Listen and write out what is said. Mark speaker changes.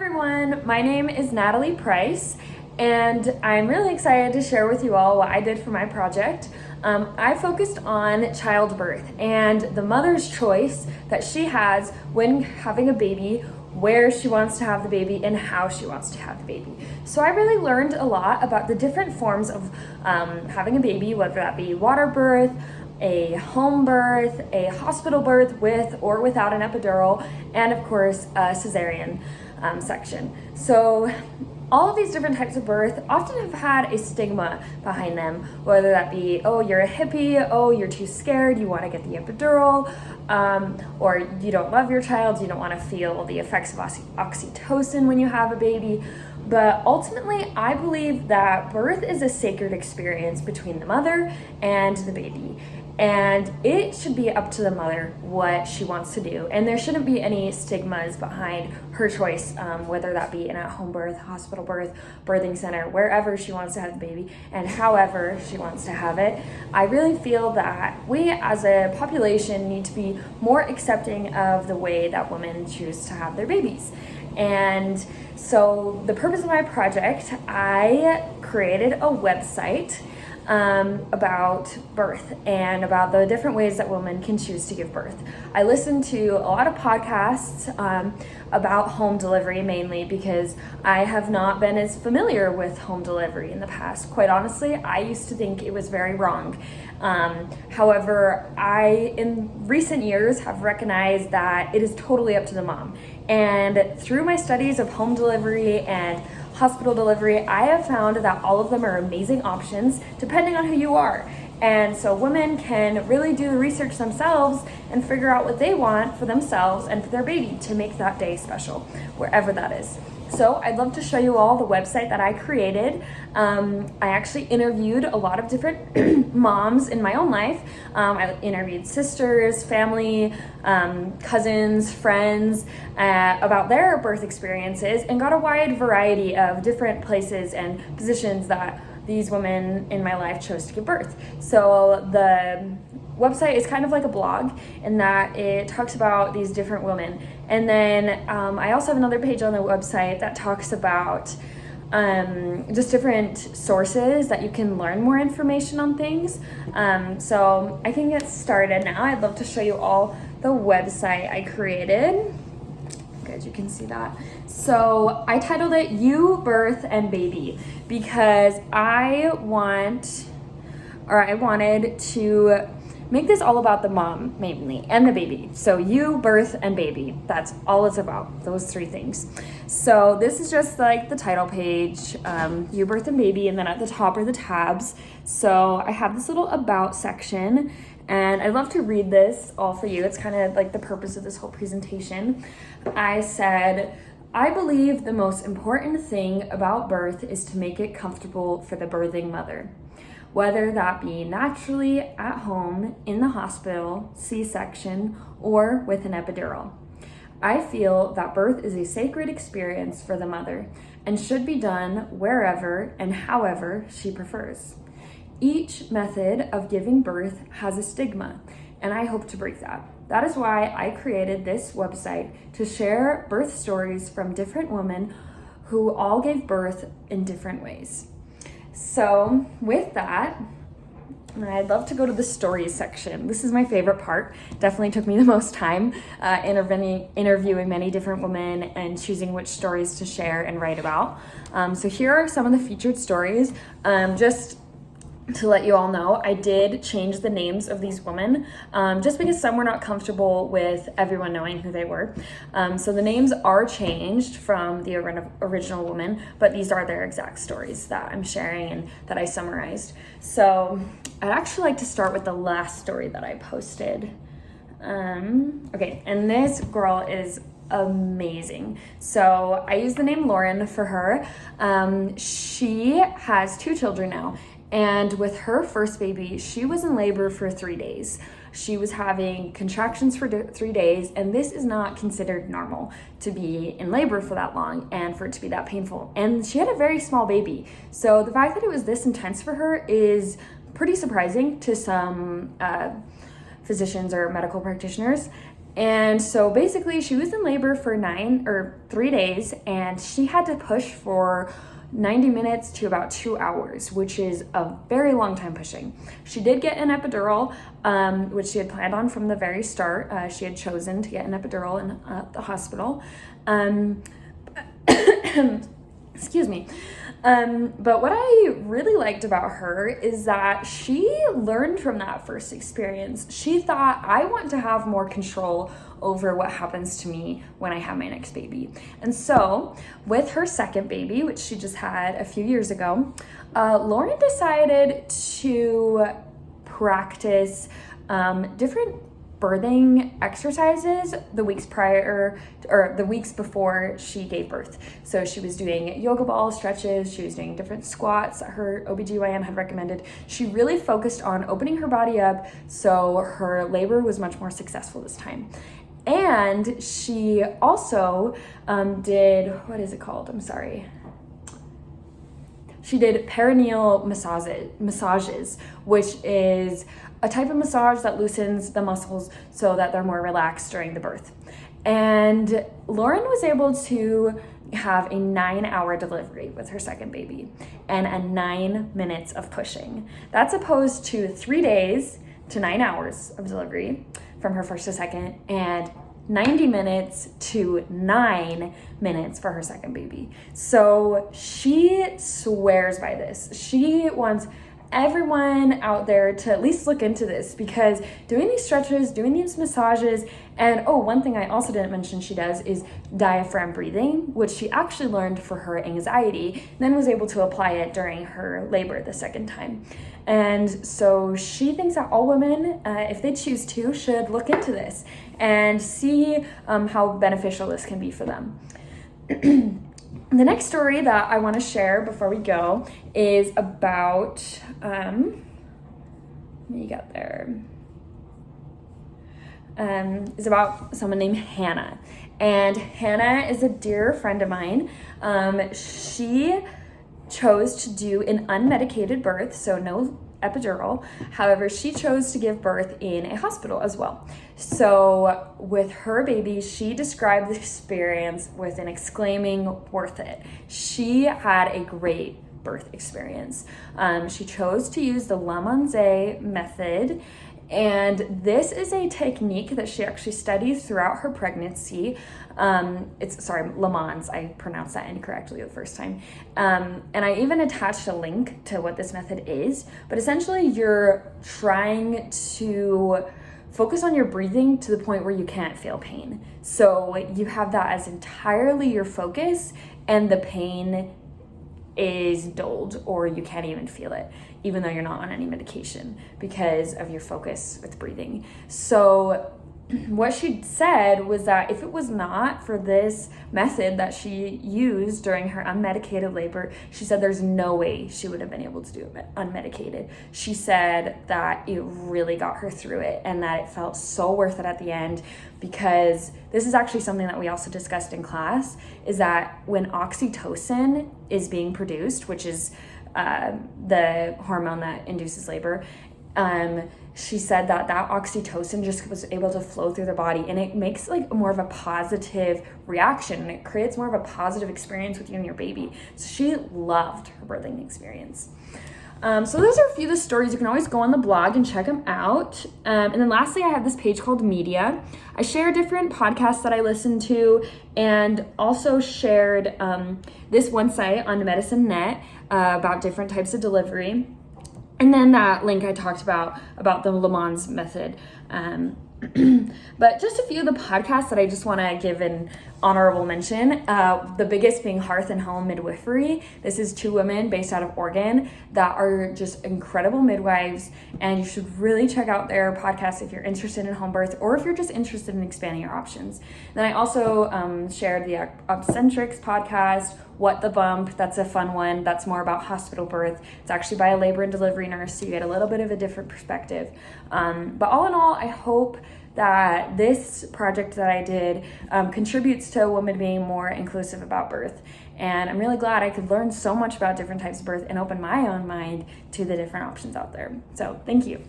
Speaker 1: everyone, my name is Natalie Price, and I'm really excited to share with you all what I did for my project. I focused on childbirth and the mother's choice that she has when having a baby, where she wants to have the baby, and how she wants to have the baby. So I really learned a lot about the different forms of having a baby, whether that be water birth, a home birth, a hospital birth with or without an epidural, and of course a cesarean section. So all of these different types of birth often have had a stigma behind them, whether that be, oh, you're a hippie, oh, you're too scared, you want to get the epidural, or you don't love your child, you don't want to feel the effects of oxytocin when you have a baby. But ultimately, I believe that birth is a sacred experience between the mother and the baby. And it should be up to the mother what she wants to do. And there shouldn't be any stigmas behind her choice, whether that be an at-home birth, hospital birth, birthing center, wherever she wants to have the baby and however she wants to have it. I really feel that we as a population need to be more accepting of the way that women choose to have their babies. And so the purpose of my project, I created a website about birth and about the different ways that women can choose to give birth. I listened to a lot of podcasts about home delivery, mainly because I have not been as familiar with home delivery in the past. Quite honestly, I used to think it was very wrong. However, I, in recent years, have recognized that it is totally up to the mom. And through my studies of home delivery and hospital delivery, I have found that all of them are amazing options depending on who you are. And so women can really do the research themselves and figure out what they want for themselves and for their baby to make that day special, wherever that is. So I'd love to show you all the website that I created. I actually interviewed a lot of different moms in my own life. I interviewed sisters, family, cousins, friends about their birth experiences and got a wide variety of different places and positions that these women in my life chose to give birth. So the website is kind of like a blog in that it talks about these different women. And then I also have another page on the website that talks about just different sources that you can learn more information on things. So I can get started now. I'd love to show you all the website I created. Good, you can see that. So I titled it You, Birth, and Baby because I wanted to make this all about the mom mainly and the baby. So you, birth, and baby. That's all it's about, those three things. So this is just like the title page, you, birth, and baby, and then at the top are the tabs. So I have this little about section, and I'd love to read this all for you. It's kind of like the purpose of this whole presentation. I said, I believe the most important thing about birth is to make it comfortable for the birthing mother. Whether that be naturally at home, in the hospital, C-section, or with an epidural. I feel that birth is a sacred experience for the mother and should be done wherever and however she prefers. Each method of giving birth has a stigma, and I hope to break that. That is why I created this website to share birth stories from different women who all gave birth in different ways. So with that, I'd love to go to the stories section. This is my favorite part. Definitely took me the most time interviewing many different women and choosing which stories to share and write about. So here are some of the featured stories. Just to let you all know, I did change the names of these women just because some were not comfortable with everyone knowing who they were. So the names are changed from the original woman, but these are their exact stories that I'm sharing and that I summarized. So I'd actually like to start with the last story that I posted. Okay, and this girl is amazing. So I use the name Lauren for her. She has 2 children now. And with her first baby, she was in labor for 3 days. She was having contractions for 3 days, and this is not considered normal to be in labor for that long and for it to be that painful. And she had a very small baby. So the fact that it was this intense for her is pretty surprising to some physicians or medical practitioners. And so basically she was in labor for 3 days, and she had to push for 90 minutes to about 2 hours, which is a very long time pushing. She did get an epidural, which she had planned on from the very start. She had chosen to get an epidural in the hospital. Excuse me. But what I really liked about her is that she learned from that first experience. She thought, I want to have more control over what happens to me when I have my next baby. And so with her second baby, which she just had a few years ago, Lauren decided to practice different birthing exercises the weeks prior, or the weeks before she gave birth. So she was doing yoga ball stretches, she was doing different squats that her OBGYN had recommended. She really focused on opening her body up so her labor was much more successful this time. And she also did, what is it called? I'm sorry. She did perineal massages, which is a type of massage that loosens the muscles so that they're more relaxed during the birth. And Lauren was able to have a 9-hour delivery with her second baby and a 9 minutes of pushing. That's opposed to 3 days to 9 hours of delivery from her first to second, and 90 minutes to 9 minutes for her second baby. So she swears by this. She wants everyone out there to at least look into this, because doing these stretches, doing these massages, and one thing I also didn't mention she does is diaphragm breathing, which she actually learned for her anxiety, then was able to apply it during her labor the second time. And so she thinks that all women, if they choose to, should look into this and see how beneficial this can be for them. The next story that I want to share before we go is about, is about someone named Hannah. And Hannah is a dear friend of mine. She chose to do an unmedicated birth, so no epidural. However, she chose to give birth in a hospital as well. So with her baby, she described the experience with an exclaiming, worth it. She had a great birth experience. She chose to use the Lamaze method, and this is a technique that she actually studied throughout her pregnancy. Lamans, I pronounced that incorrectly the first time. And I even attached a link to what this method is, but essentially you're trying to focus on your breathing to the point where you can't feel pain. So you have that as entirely your focus, and the pain is dulled, or you can't even feel it, even though you're not on any medication, because of your focus with breathing. So what she said was that if it was not for this method that she used during her unmedicated labor, she said there's no way she would have been able to do it unmedicated. She said that it really got her through it, and that it felt so worth it at the end, because this is actually something that we also discussed in class, is that when oxytocin is being produced, which is the hormone that induces labor, she said that oxytocin just was able to flow through the body, and it makes like more of a positive reaction, and it creates more of a positive experience with you and your baby. So she loved her birthing experience. So those are a few of the stories. You can always go on the blog and check them out. And then lastly, I have this page called Media. I share different podcasts that I listen to, and also shared this one site on Medicine Net about different types of delivery. And then that link I talked about the Lamans method. But just a few of the podcasts that I just want to give an honorable mention. The biggest being Hearth and Home Midwifery. This is 2 women based out of Oregon that are just incredible midwives, and you should really check out their podcast if you're interested in home birth, or if you're just interested in expanding your options. Then I also shared the Obstetrics podcast, What the Bump. That's a fun one. That's more about hospital birth. It's actually by a labor and delivery nurse, so you get a little bit of a different perspective. But all in all, I hope that this project that I did contributes to women being more inclusive about birth. And I'm really glad I could learn so much about different types of birth and open my own mind to the different options out there. So thank you.